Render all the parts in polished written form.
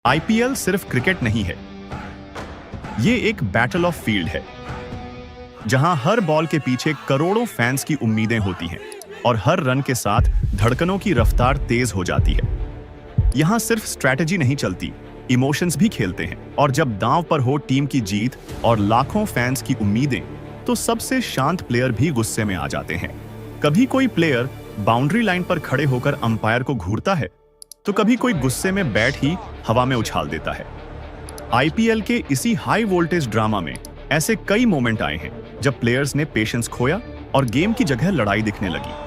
IPL सिर्फ cricket नहीं है, ये एक बैटल ऑफ फील्ड है जहां हर बॉल के पीछे करोड़ों फैंस की उम्मीदें होती हैं और हर रन के साथ धड़कनों की रफ्तार तेज हो जाती है। यहां सिर्फ स्ट्रैटेजी नहीं चलती, इमोशंस भी खेलते हैं और जब दांव पर हो टीम की जीत और लाखों फैंस की उम्मीदें, तो सबसे शांत प्लेयर भी गुस्से में आ जाते हैं। कभी कोई प्लेयर बाउंड्री लाइन पर खड़े होकर अंपायर को घूरता है, तो कभी कोई गुस्से में बैट ही हवा में उछाल देता है। आईपीएल के इसी हाई वोल्टेज ड्रामा में ऐसे कई मोमेंट आए हैं जब प्लेयर्स ने पेशेंस खोया और गेम की जगह लड़ाई दिखने लगी।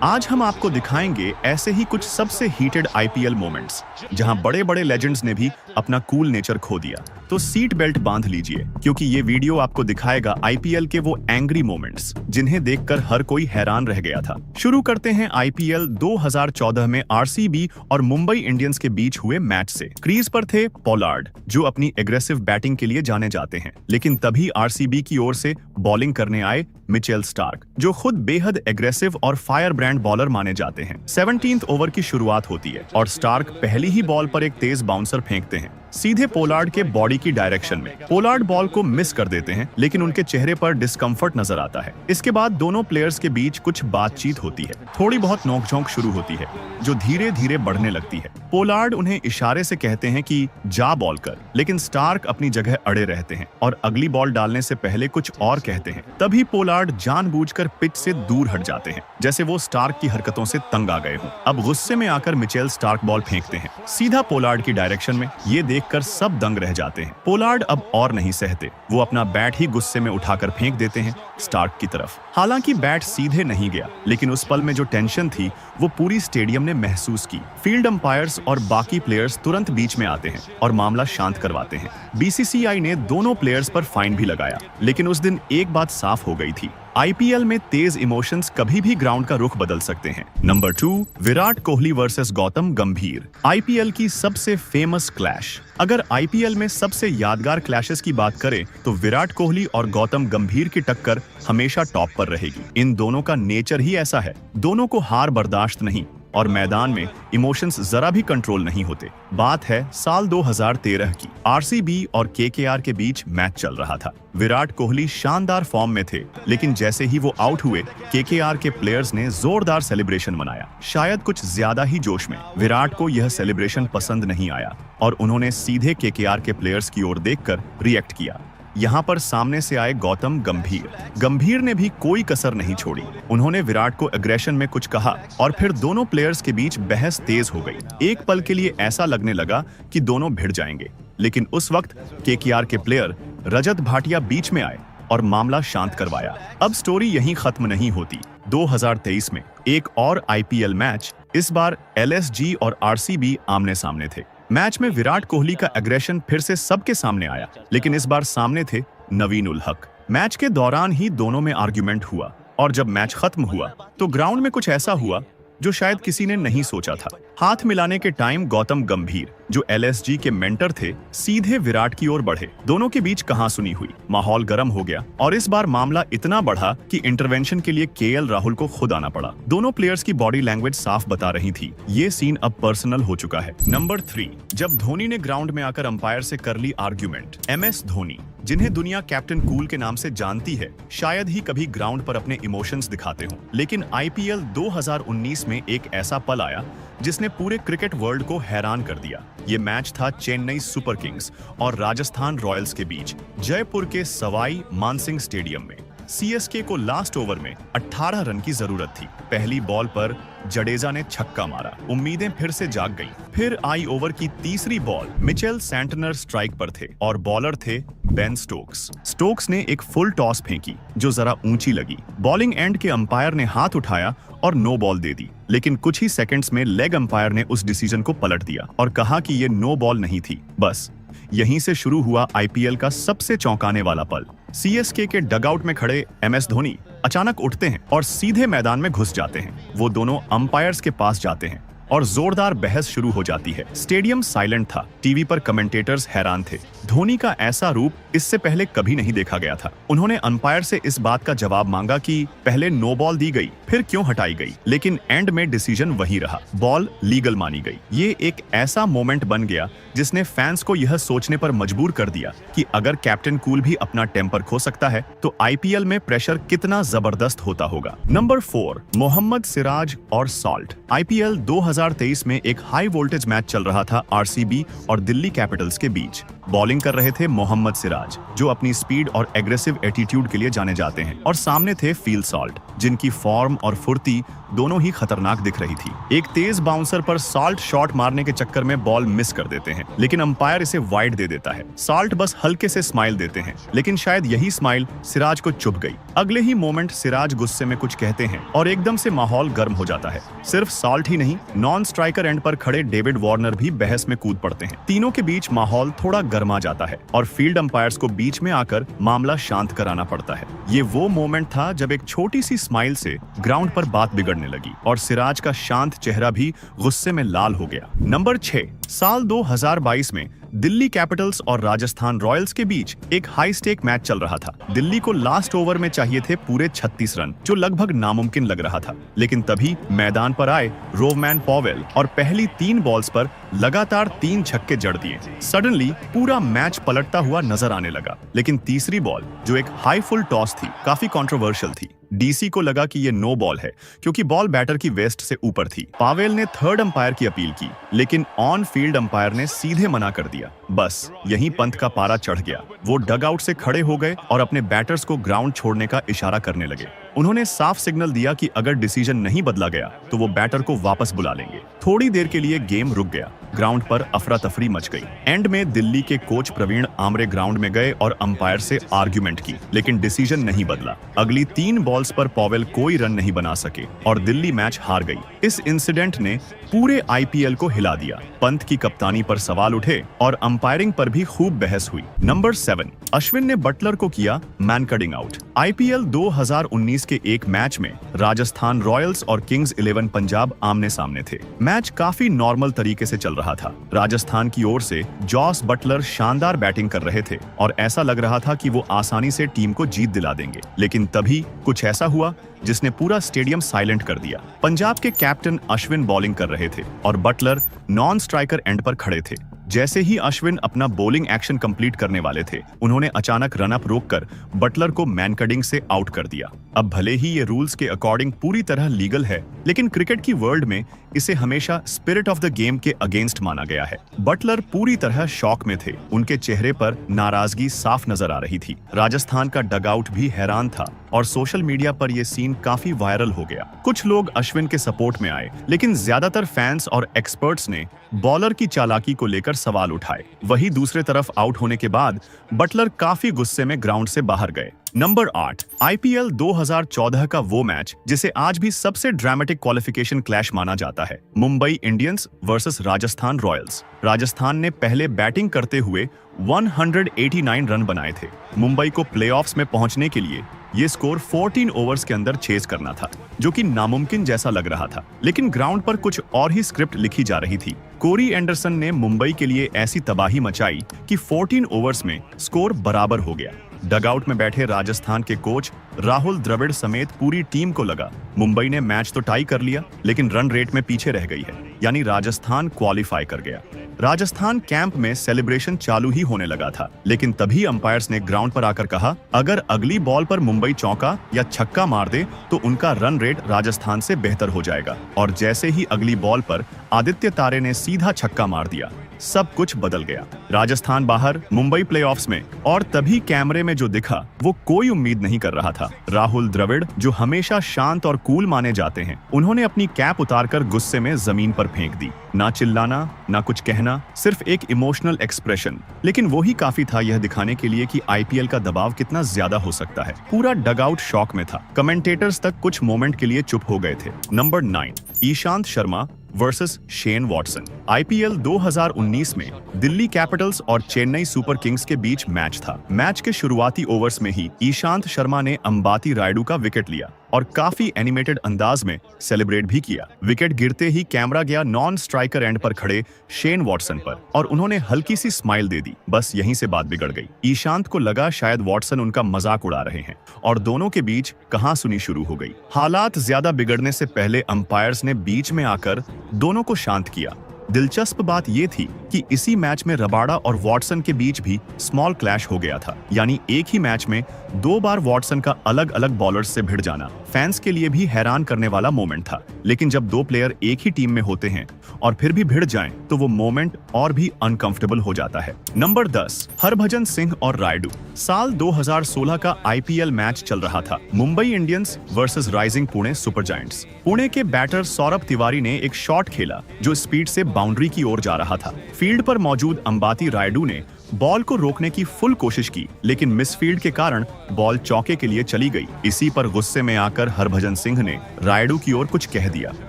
आज हम आपको दिखाएंगे ऐसे ही कुछ सबसे हीटेड आईपीएल मोमेंट्स जहां बड़े-बड़े लेजेंड्स ने भी अपना कूल नेचर खो दिया। तो सीट बेल्ट बांध लीजिए, क्योंकि ये वीडियो आपको दिखाएगा आईपीएल के वो एंग्री मोमेंट्स जिन्हें देखकर हर कोई हैरान रह गया था। शुरू करते हैं आईपीएल 2014 में आरसीबी और मुंबई इंडियंस के बीच हुए मैच से। क्रीज पर थे पोलार्ड, जो अपनी एग्रेसिव बैटिंग के लिए जाने जाते हैं, लेकिन तभी आरसीबी की ओर से बॉलिंग करने आए मिचेल स्टार्क, जो खुद बेहद एग्रेसिव और फायर ब्रांड बॉलर माने जाते हैं। 17th ओवर की शुरुआत होती है और स्टार्क पहली ही बॉल पर एक तेज बाउंसर फेंकते हैं सीधे पोलार्ड के बॉडी की डायरेक्शन में। पोलार्ड बॉल को मिस कर देते हैं, लेकिन उनके चेहरे पर डिस्कम्फर्ट नजर आता है। इसके बाद दोनों प्लेयर्स के बीच कुछ बातचीत होती है, थोड़ी बहुत नोकझोंक शुरू होती है जो धीरे धीरे बढ़ने लगती है। पोलार्ड उन्हें इशारे से कहते हैं कि जा बॉल कर, लेकिन स्टार्क अपनी जगह अड़े रहते हैं और अगली बॉल डालने से पहले कुछ और कहते हैं। तभी पोलार्ड जानबूझकर पिच से दूर हट जाते हैं, जैसे वो स्टार्क की हरकतों से तंग आ गए हों। अब गुस्से में आकर मिचेल स्टार्क बॉल फेंकते हैं सीधा पोलार्ड की डायरेक्शन में। ये देखकर सब दंग रह जाते हैं। पोलार्ड अब और नहीं सहते, वो अपना बैट ही गुस्से में उठाकर फेंक देते हैं स्टार्क की तरफ। हालांकि बैट सीधे नहीं गया, लेकिन उस पल में जो टेंशन थी वो पूरी स्टेडियम ने महसूस की। फील्ड अंपायर्स और बाकी प्लेयर्स तुरंत बीच में आते हैं और मामला शांत करवाते हैं। बीसीसीआई ने दोनों प्लेयर्स पर फाइन भी लगाया, लेकिन उस दिन एक बात साफ हो गई थी, आईपीएल में तेज इमोशंस कभी भी ग्राउंड का रुख बदल सकते हैं। नंबर 2, विराट कोहली वर्सेस गौतम गंभीर। आईपीएल की सबसे फेमस क्लैश। अगर आईपीएल में सबसे यादगार क्लैशेस की बात करें तो विराट कोहली और गौतम गंभीर की टक्कर हमेशा टॉप पर रहेगी। इन दोनों का नेचर ही ऐसा है, दोनों को हार बर्दाश्त नहीं और मैदान में इमोशंस जरा भी कंट्रोल नहीं होते। बात है साल 2013 की। आरसीबी और केकेआर के बीच मैच चल रहा था। विराट कोहली शानदार फॉर्म में थे, लेकिन जैसे ही वो आउट हुए, केकेआर के प्लेयर्स ने जोरदार सेलिब्रेशन मनाया, शायद कुछ ज्यादा ही जोश में। विराट को यह सेलिब्रेशन पसंद नहीं आया और उन्होंने सीधे केकेआर के प्लेयर्स की ओर देखकर रिएक्ट किया। यहाँ पर सामने से आए गौतम गंभीर। गंभीर ने भी कोई कसर नहीं छोड़ी। उन्होंने विराट को एग्रेशन में कुछ कहा और फिर दोनों प्लेयर्स के बीच बहस तेज हो गई। एक पल के लिए ऐसा लगने लगा कि दोनों भिड़ जाएंगे, लेकिन उस वक्त केकेआर के प्लेयर रजत भाटिया बीच में आए और मामला शांत करवाया। अब स्टोरी यहीं खत्म नहीं होती। 2023 में एक और आईपीएल मैच, इस बार एलएसजी और आरसीबी आमने सामने थे। मैच में विराट कोहली का एग्रेशन फिर से सबके सामने आया, लेकिन इस बार सामने थे नवीन उल हक। मैच के दौरान ही दोनों में आर्ग्यूमेंट हुआ और जब मैच खत्म हुआ तो ग्राउंड में कुछ ऐसा हुआ जो शायद किसी ने नहीं सोचा था। हाथ मिलाने के टाइम गौतम गंभीर, जो एलएसजी के मेंटर थे, सीधे विराट की ओर बढ़े। दोनों के बीच कहासुनी हुई, माहौल गर्म हो गया और इस बार मामला इतना बढ़ा कि इंटरवेंशन के लिए केएल राहुल को खुद आना पड़ा। दोनों प्लेयर्स की बॉडी लैंग्वेज साफ बता रही थी, ये सीन अब पर्सनल हो चुका है। नंबर 3, जब धोनी ने ग्राउंड में आकर अंपायर से कर ली आर्ग्यूमेंट। एमएस धोनी, जिन्हें दुनिया कैप्टन कूल के नाम से जानती है, शायद ही कभी ग्राउंड पर अपने इमोशंस दिखाते हों, लेकिन आईपीएल 2019 में एक ऐसा पल आया जिसने पूरे क्रिकेट वर्ल्ड को हैरान कर दिया। ये मैच था चेन्नई सुपर किंग्स और राजस्थान रॉयल्स के बीच, जयपुर के सवाई मानसिंह स्टेडियम में। सीएसके को लास्ट ओवर में 18 रन की जरूरत थी। पहली बॉल पर जडेजा ने छक्का मारा, उम्मीदें फिर से जाग गईं। फिर आई ओवर की तीसरी बॉल, मिचेल सैंटनर स्ट्राइक पर थे और बॉलर थे बेन स्टोक्स। स्टोक्स ने एक फुल टॉस फेंकी जो जरा ऊंची लगी। बॉलिंग एंड के अंपायर ने हाथ उठाया और नो बॉल दे दी, लेकिन कुछ ही सेकंड्स में लेग अंपायर ने उस डिसीजन को पलट दिया और कहा कि ये नो बॉल नहीं थी। बस यहीं से शुरू हुआ आईपीएल का सबसे चौंकाने वाला पल। सीएसके के डगआउट में खड़े एमएस धोनी अचानक उठते हैं और सीधे मैदान में घुस जाते हैं। वो दोनों अंपायर्स के पास जाते हैं और जोरदार बहस शुरू हो जाती है। स्टेडियम साइलेंट था, टीवी पर कमेंटेटर्स हैरान थे। धोनी का ऐसा रूप इससे पहले कभी नहीं देखा गया था। उन्होंने अंपायर से इस बात का जवाब मांगा कि पहले नो बॉल दी गई, फिर क्यों हटाई गई, लेकिन एंड में डिसीजन वही रहा, बॉल लीगल मानी गई। ये एक ऐसा मोमेंट बन गया जिसने फैंस को यह सोचने पर मजबूर कर दिया कि अगर कैप्टन कूल भी अपना टेम्पर खो सकता है तो आईपीएल में प्रेशर कितना जबरदस्त होता होगा। नंबर 4, मोहम्मद सिराज और सॉल्ट। आईपीएल 2023 में एक हाई वोल्टेज मैच चल रहा था आरसीबी और दिल्ली कैपिटल्स के बीच। बॉलिंग कर रहे थे मोहम्मद सिराज, जो अपनी स्पीड और एग्रेसिव एटीट्यूड के लिए जाने जाते हैं, और सामने थे फील सॉल्ट, जिनकी फॉर्म और फुर्ती दोनों ही खतरनाक दिख रही थी। एक तेज बाउंसर पर सॉल्ट शॉट मारने के चक्कर में बॉल मिस कर देते हैं, लेकिन अंपायर इसे वाइड दे देता है। सॉल्ट बस हल्के से स्माइल देते हैं, लेकिन शायद यही स्माइल सिराज को चुभ गई। अगले ही मोमेंट सिराज गुस्से में कुछ कहते हैं और एकदम से माहौल गर्म हो जाता है। सिर्फ सॉल्ट ही नहीं, नॉन स्ट्राइकर एंड पर खड़े डेविड वार्नर भी बहस में कूद पड़ते हैं। तीनों के बीच माहौल थोड़ा गर्मा जाता है और फील्ड अंपायर्स को बीच में आकर मामला शांत कराना पड़ता है। ये वो मोमेंट था जब एक छोटी सी स्माइल से ग्राउंड पर बात बिगड़ने लगी और सिराज का शांत चेहरा भी गुस्से में लाल हो गया। नंबर 6, साल 2022 में दिल्ली कैपिटल्स और राजस्थान रॉयल्स के बीच एक हाई स्टेक मैच चल रहा था। दिल्ली को लास्ट ओवर में चाहिए थे पूरे 36 रन, जो लगभग नामुमकिन लग रहा था, लेकिन तभी मैदान पर आए रोवमैन पॉवेल और पहली 3 बॉल्स पर लगातार 3 छक्के जड़ दिए। सडनली पूरा मैच पलटता हुआ नजर आने लगा, लेकिन तीसरी बॉल, जो एक हाई फुल टॉस थी, काफी कंट्रोवर्शियल थी। डीसी को लगा कि ये नो बॉल है क्योंकि बॉल बैटर की वेस्ट से ऊपर थी। पावेल ने थर्ड अंपायर की अपील की, लेकिन ऑन फील्ड अंपायर ने सीधे मना कर दिया। बस यहीं पंत का पारा चढ़ गया। वो डग आउट से खड़े हो गए और अपने बैटर्स को ग्राउंड छोड़ने का इशारा करने लगे। उन्होंने साफ सिग्नल दिया कि अगर डिसीजन नहीं बदला गया तो वो बैटर को वापस बुला लेंगे। थोड़ी देर के लिए गेम रुक गया। ग्राउंड पर अफरा तफरी मच गई। एंड में दिल्ली के कोच प्रवीण आमरे ग्राउंड में गए और अंपायर से आर्ग्यूमेंट की, लेकिन डिसीजन नहीं बदला। अगली 3 बॉल्स पर पॉवेल कोई रन नहीं बना सके और दिल्ली मैच हार गई। इस इंसिडेंट ने पूरे आईपीएल को हिला दिया। पंत की कप्तानी पर सवाल उठे और अंपायरिंग पर भी खूब बहस हुई। नंबर 7, अश्विन ने बटलर को किया मैन कटिंग आउट। आईपीएल 2019 के एक मैच में राजस्थान रॉयल्स और किंग्स 11 पंजाब आमने सामने थे। मैच काफी नॉर्मल तरीके से चल रहा था। राजस्थान की ओर से जॉस बटलर शानदार बैटिंग कर रहे थे और ऐसा लग रहा था कि वो आसानी से टीम को जीत दिला देंगे, लेकिन तभी कुछ ऐसा हुआ जिसने पूरा स्टेडियम साइलेंट कर दिया। पंजाब के कैप्टन अश्विन बॉलिंग कर रहे थे और बटलर नॉन स्ट्राइकर एंड पर खड़े थे। जैसे ही अश्विन अपना बॉलिंग एक्शन कंप्लीट करने वाले थे, उन्होंने अचानक रन अप रोककर बटलर को मैन कटिंग से आउट कर दिया। अब भले ही ये रूल्स के अकॉर्डिंग पूरी तरह लीगल है, लेकिन क्रिकेट की वर्ल्ड में इसे हमेशा स्पिरिट ऑफ द गेम के अगेंस्ट माना गया है। बटलर पूरी तरह शॉक में थे। उनके चेहरे पर नाराजगी साफ नजर आ रही थी। राजस्थान का डगआउट भी हैरान था और सोशल मीडिया पर यह सीन काफी वायरल हो गया। कुछ लोग अश्विन के सपोर्ट में आए, लेकिन ज्यादातर फैंस और एक्सपर्ट्स ने बॉलर की चालाकी को लेकर सवाल उठाए। वहीं दूसरे तरफ आउट होने के बाद बटलर काफी गुस्से में ग्राउंड से बाहर गए। नंबर 8, आईपीएल 2014 का वो मैच जिसे आज भी सबसे ड्रामेटिक क्वालिफिकेशन क्लैश माना जाता है। Mumbai Indians versus Rajasthan Royals. Rajasthan ने पहले बैटिंग करते हुए 189 रन बनाए थे। मुंबई को प्लेऑफ्स में पहुंचने के लिए ये स्कोर 14 ओवर्स के अंदर चेज करना था, जो कि नामुमकिन जैसा लग रहा था। लेकिन ग्राउंड पर कुछ और ही स्क्रिप्ट लिखी जा रही थी। कोरी एंडरसन ने मुंबई के लिए ऐसी तबाही मचाई कि 14 ओवर्स में स्कोर बराबर हो गया। डगआउट में बैठे राजस्थान के कोच राहुल द्रविड़ समेत पूरी टीम को लगा मुंबई ने मैच तो टाई कर लिया, लेकिन रन रेट में पीछे रह गई है, यानी राजस्थान क्वालिफाई कर गया। राजस्थान कैंप में सेलिब्रेशन चालू ही होने लगा था, लेकिन तभी अंपायर्स ने ग्राउंड पर आकर कहा, अगर अगली बॉल पर मुंबई चौका या छक्का मार दे तो उनका रन रेट राजस्थान से बेहतर हो जाएगा। और जैसे ही अगली बॉल पर आदित्य तारे ने सीधा छक्का मार दिया, सब कुछ बदल गया। राजस्थान बाहर, मुंबई प्लेऑफ्स में, और तभी कैमरे में जो दिखा वो कोई उम्मीद नहीं कर रहा था। राहुल द्रविड़, जो हमेशा शांत और कूल माने जाते हैं, उन्होंने अपनी कैप उतारकर गुस्से में जमीन पर फेंक दी। ना चिल्लाना, ना कुछ कहना, सिर्फ एक इमोशनल एक्सप्रेशन। लेकिन वो ही काफी था यह दिखाने के लिए कि आईपीएल का दबाव कितना ज्यादा हो सकता है। पूरा डगआउट शॉक में था। कमेंटेटर्स तक कुछ मोमेंट के लिए चुप हो गए थे। Number 9, Ishant Sharma versus Shane Watson. IPL 2019 में दिल्ली कैपिटल्स और चेन्नई सुपर किंग्स के बीच मैच था। मैच के शुरुआती ओवर्स में ही ईशांत शर्मा ने अंबाती रायडू का विकेट लिया। और काफी एनिमेटेड अंदाज में सेलिब्रेट भी किया। विकेट गिरते ही कैमरा गया नॉन स्ट्राइकर एंड पर खड़े शेन वॉटसन पर और उन्होंने हल्की सी स्माइल दे दी। बस यहीं से बात बिगड़ गई। ईशांत को लगा शायद वॉटसन उनका मजाक उड़ा रहे हैं और दोनों के बीच कहासुनी शुरू हो गई। हालात ज्यादा बिगड़ने से पहले अंपायर्स ने बीच में आकर दोनों को शांत किया। दिलचस्प बात यह थी कि इसी मैच में रबाडा और वॉटसन के बीच भी स्मॉल क्लैश हो गया था, यानी एक ही मैच में 2 बार वॉटसन का अलग अलग बॉलर्स से भिड़ जाना फैंस के लिए भी हैरान करने वाला मोमेंट था। लेकिन जब 2 प्लेयर एक ही टीम में होते हैं और फिर भी भिड़ जाएं, तो वो मोमेंट और भी अनकंफर्टेबल हो जाता है। नंबर 10, हरभजन सिंह और रायडू। साल 2016 का आईपीएल मैच चल रहा था, Mumbai Indians versus rising Pune super giants. Pune के बैटर सौरभ तिवारी ने एक शॉट खेला जो स्पीड से बाउंड्री की ओर जा रहा था। फील्ड पर मौजूद अंबाती रायडू ने बॉल को रोकने की फुल कोशिश की, लेकिन मिसफील्ड के कारण बॉल चौके के लिए चली गई। इसी पर गुस्से में आकर हरभजन सिंह ने रायडू की ओर कुछ कह दिया,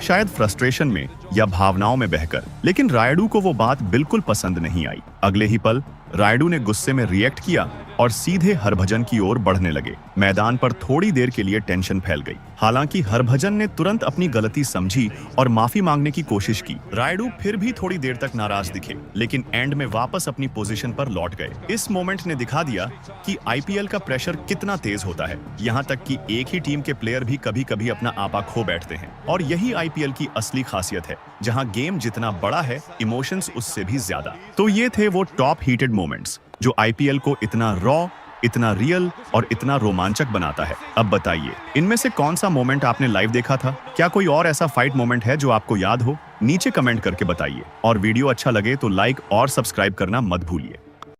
शायद फ्रस्ट्रेशन में या भावनाओं में बहकर। लेकिन रायडू को वो बात बिल्कुल पसंद नहीं आई। अगले ही पल रायडू ने गुस्से में रिएक्ट किया और सीधे हरभजन की ओर बढ़ने लगे। मैदान पर थोड़ी देर के लिए टेंशन फैल गई। हालांकि हरभजन ने तुरंत अपनी गलती समझी और माफी मांगने की कोशिश की। रायडू फिर भी थोड़ी देर तक नाराज दिखे, लेकिन एंड में वापस अपनी पोजीशन पर लौट गए। इस मोमेंट ने दिखा दिया कि आईपीएल का प्रेशर कितना तेज होता है। यहाँ तक कि एक ही टीम के प्लेयर भी कभी कभी अपना आपा खो बैठते हैं। और यही आईपीएल की असली खासियत है, जहाँ गेम जितना बड़ा है, इमोशंस उससे भी ज्यादा। तो ये थे वो टॉप हीटेड मोमेंट्स जो आईपीएल को इतना रॉ, इतना रियल और इतना रोमांचक बनाता है। अब बताइए, इनमें से कौन सा मोमेंट आपने लाइव देखा था? क्या कोई और ऐसा फाइट मोमेंट है जो आपको याद हो? नीचे कमेंट करके बताइए। और वीडियो अच्छा लगे तो लाइक और सब्सक्राइब करना मत भूलिए।